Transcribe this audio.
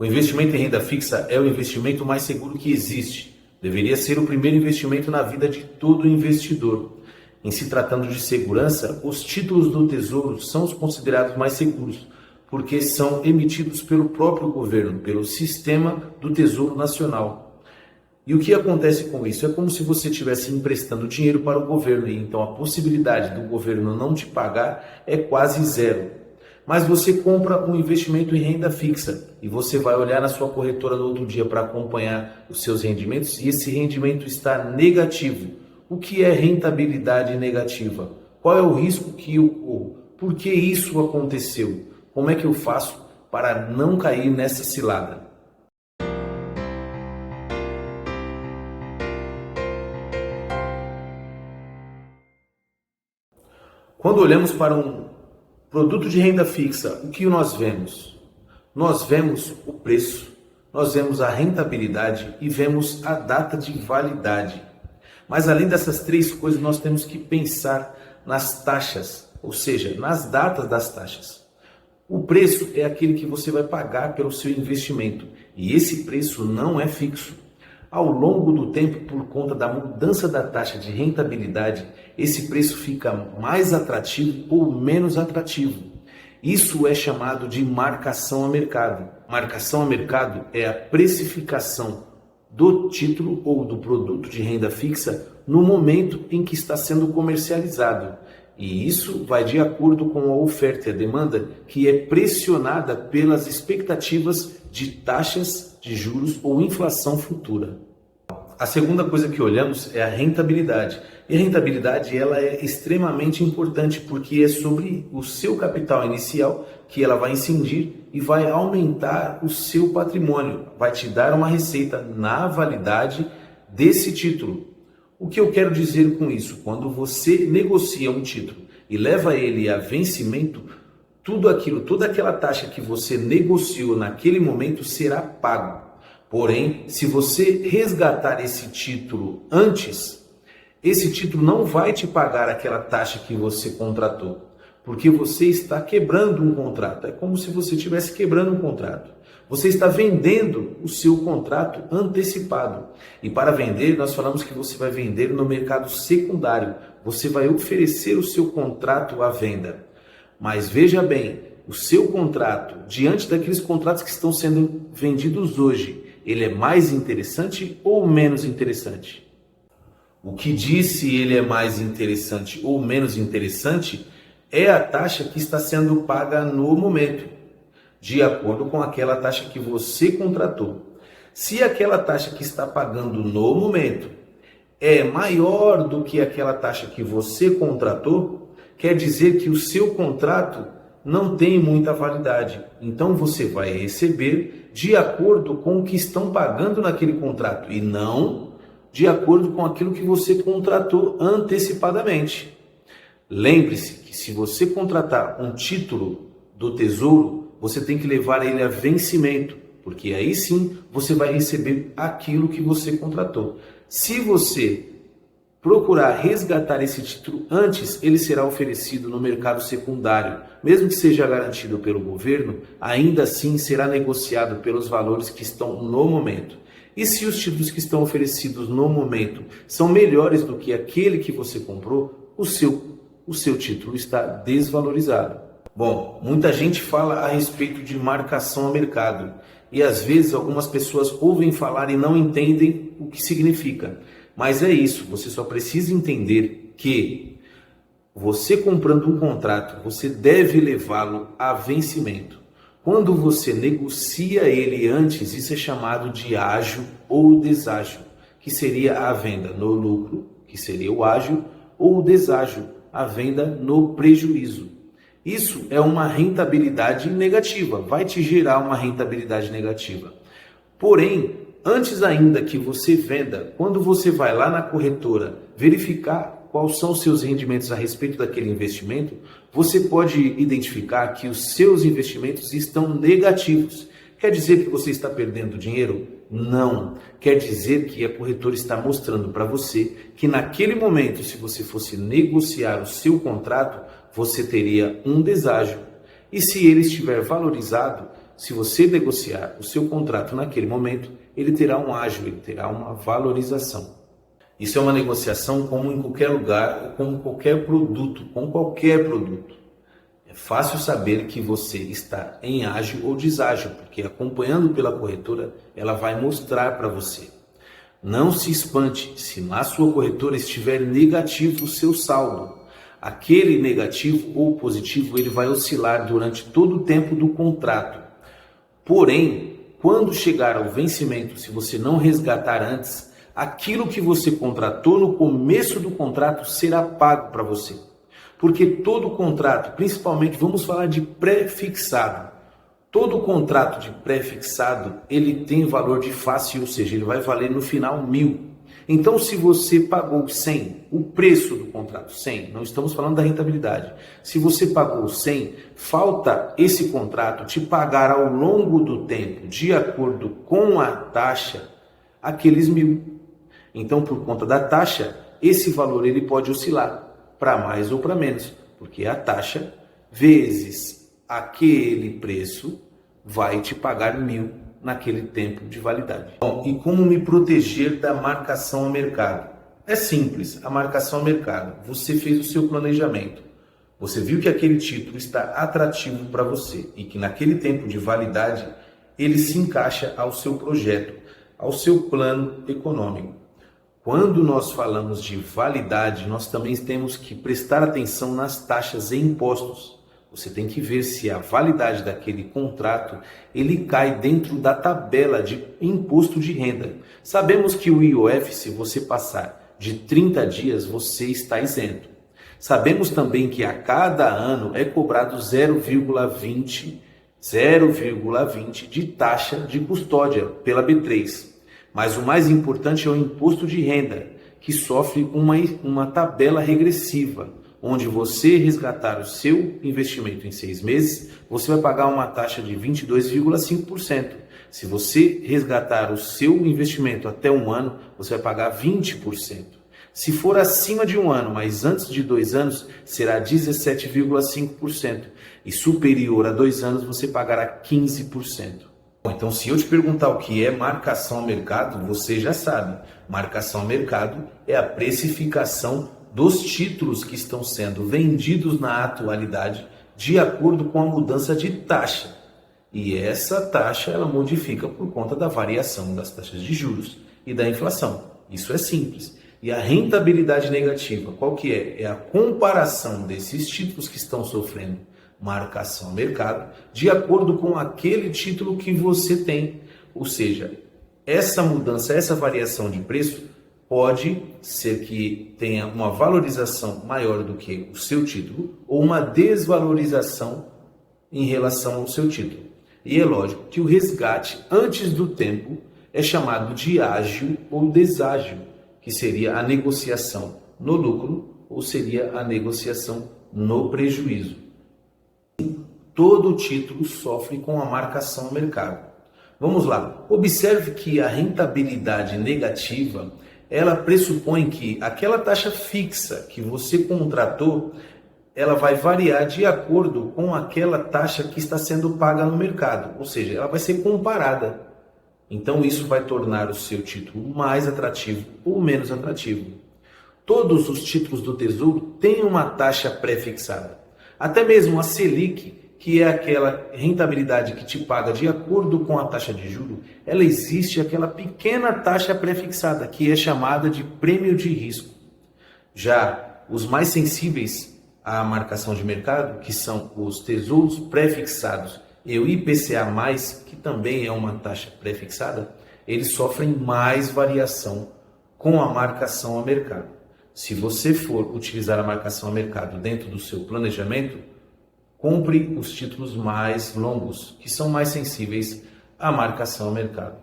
O investimento em renda fixa é o investimento mais seguro que existe. Deveria ser o primeiro investimento na vida de todo investidor. Em se tratando de segurança, os títulos do Tesouro são os considerados mais seguros, porque são emitidos pelo próprio governo, pelo sistema do Tesouro Nacional. E o que acontece com isso? É como se você estivesse emprestando dinheiro para o governo, e então a possibilidade do governo não te pagar é quase zero. Mas você compra um investimento em renda fixa e você vai olhar na sua corretora no outro dia para acompanhar os seus rendimentos e esse rendimento está negativo. O que é rentabilidade negativa? Qual é o risco que eu corro? Por que isso aconteceu? Como é que eu faço para não cair nessa cilada? Quando olhamos para um produto de renda fixa, o que nós vemos? Nós vemos o preço, nós vemos a rentabilidade e vemos a data de validade. Mas além dessas três coisas, nós temos que pensar nas taxas, ou seja, nas datas das taxas. O preço é aquele que você vai pagar pelo seu investimento e esse preço não é fixo. Ao longo do tempo, por conta da mudança da taxa de rentabilidade, esse preço fica mais atrativo ou menos atrativo. Isso é chamado de marcação a mercado. Marcação a mercado é a precificação do título ou do produto de renda fixa no momento em que está sendo comercializado. E isso vai de acordo com a oferta e a demanda, que é pressionada pelas expectativas de taxas de juros ou inflação futura. A segunda coisa que olhamos é a rentabilidade. E a rentabilidade ela é extremamente importante porque é sobre o seu capital inicial que ela vai incidir e vai aumentar o seu patrimônio, vai te dar uma receita na validade desse título. O que eu quero dizer com isso? Quando você negocia um título e leva ele a vencimento, tudo aquilo, toda aquela taxa que você negociou naquele momento será pago. Porém, se você resgatar esse título antes, esse título não vai te pagar aquela taxa que você contratou, porque você está quebrando um contrato. É como se você estivesse quebrando um contrato. Você está vendendo o seu contrato antecipado. E para vender, nós falamos que você vai vender no mercado secundário. Você vai oferecer o seu contrato à venda. Mas veja bem, o seu contrato, diante daqueles contratos que estão sendo vendidos hoje, ele é mais interessante ou menos interessante? O que diz se ele é mais interessante ou menos interessante é a taxa que está sendo paga no momento, de acordo com aquela taxa que você contratou. Se aquela taxa que está pagando no momento é maior do que aquela taxa que você contratou, quer dizer que o seu contrato não tem muita validade. Então você vai receber de acordo com o que estão pagando naquele contrato e não de acordo com aquilo que você contratou antecipadamente. Lembre-se que se você contratar um título do Tesouro, você tem que levar ele a vencimento, porque aí sim você vai receber aquilo que você contratou. Se você procurar resgatar esse título antes, ele será oferecido no mercado secundário. Mesmo que seja garantido pelo governo, ainda assim será negociado pelos valores que estão no momento. E se os títulos que estão oferecidos no momento são melhores do que aquele que você comprou, o seu título está desvalorizado. Bom, muita gente fala a respeito de marcação a mercado e às vezes algumas pessoas ouvem falar e não entendem o que significa. Mas é isso, você só precisa entender que você comprando um contrato, você deve levá-lo a vencimento. Quando você negocia ele antes, isso é chamado de ágio ou deságio, que seria a venda no lucro, que seria o ágio, ou o deságio, a venda no prejuízo. Isso é uma rentabilidade negativa, vai te gerar uma rentabilidade negativa. Porém, antes ainda que você venda, quando você vai lá na corretora verificar quais são os seus rendimentos a respeito daquele investimento, você pode identificar que os seus investimentos estão negativos. Quer dizer que você está perdendo dinheiro? Não. Quer dizer que a corretora está mostrando para você que naquele momento, se você fosse negociar o seu contrato, você teria um deságio. E se ele estiver valorizado, se você negociar o seu contrato naquele momento, ele terá um ágio, ele terá uma valorização. Isso é uma negociação como em qualquer lugar, como qualquer produto, com qualquer produto. É fácil saber que você está em ágio ou deságio, porque acompanhando pela corretora, ela vai mostrar para você. Não se espante se na sua corretora estiver negativo o seu saldo. Aquele negativo ou positivo, ele vai oscilar durante todo o tempo do contrato. Porém, quando chegar ao vencimento, se você não resgatar antes, aquilo que você contratou no começo do contrato será pago para você. Porque todo contrato, principalmente vamos falar de pré-fixado, todo contrato de pré-fixado, ele tem valor de face, ou seja, ele vai valer no final 1.000. Então, se você pagou 100, o preço do contrato 100, não estamos falando da rentabilidade. Se você pagou 100, falta esse contrato te pagar ao longo do tempo, de acordo com a taxa, aqueles 1.000. Então, por conta da taxa, esse valor ele pode oscilar para mais ou para menos, porque a taxa vezes aquele preço vai te pagar 1.000 naquele tempo de validade. Bom, e como me proteger da marcação ao mercado? É simples, a marcação ao mercado. Você fez o seu planejamento, você viu que aquele título está atrativo para você e que naquele tempo de validade ele se encaixa ao seu projeto, ao seu plano econômico. Quando nós falamos de validade, nós também temos que prestar atenção nas taxas e impostos. Você tem que ver se a validade daquele contrato ele cai dentro da tabela de imposto de renda. Sabemos que o IOF, se você passar de 30 dias, você está isento. Sabemos também que a cada ano é cobrado 0,20 de taxa de custódia pela B3. Mas o mais importante é o imposto de renda, que sofre uma tabela regressiva, onde você resgatar o seu investimento em 6 meses, você vai pagar uma taxa de 22,5%. Se você resgatar o seu investimento até 1 ano, você vai pagar 20%. Se for acima de 1 ano, mas antes de 2 anos, será 17,5%. E superior a 2 anos, você pagará 15%. Então, se eu te perguntar o que é marcação ao mercado, você já sabe. Marcação ao mercado é a precificação dos títulos que estão sendo vendidos na atualidade de acordo com a mudança de taxa. E essa taxa ela modifica por conta da variação das taxas de juros e da inflação. Isso é simples. E a rentabilidade negativa, qual que é? É a comparação desses títulos que estão sofrendo marcação ao mercado de acordo com aquele título que você tem. Ou seja, essa mudança, essa variação de preço pode ser que tenha uma valorização maior do que o seu título ou uma desvalorização em relação ao seu título. E é lógico que o resgate antes do tempo é chamado de ágio ou deságio, que seria a negociação no lucro ou seria a negociação no prejuízo. Todo título sofre com a marcação ao mercado. Vamos lá, observe que a rentabilidade negativa ela pressupõe que aquela taxa fixa que você contratou, ela vai variar de acordo com aquela taxa que está sendo paga no mercado, ou seja, ela vai ser comparada. Então isso vai tornar o seu título mais atrativo ou menos atrativo. Todos os títulos do Tesouro têm uma taxa pré-fixada. Até mesmo a Selic, que é aquela rentabilidade que te paga de acordo com a taxa de juros, ela existe aquela pequena taxa pré-fixada, que é chamada de prêmio de risco. Já os mais sensíveis à marcação de mercado, que são os tesouros pré-fixados e o IPCA+, que também é uma taxa pré-fixada, eles sofrem mais variação com a marcação ao mercado. Se você for utilizar a marcação ao mercado dentro do seu planejamento, compre os títulos mais longos, que são mais sensíveis à marcação ao mercado.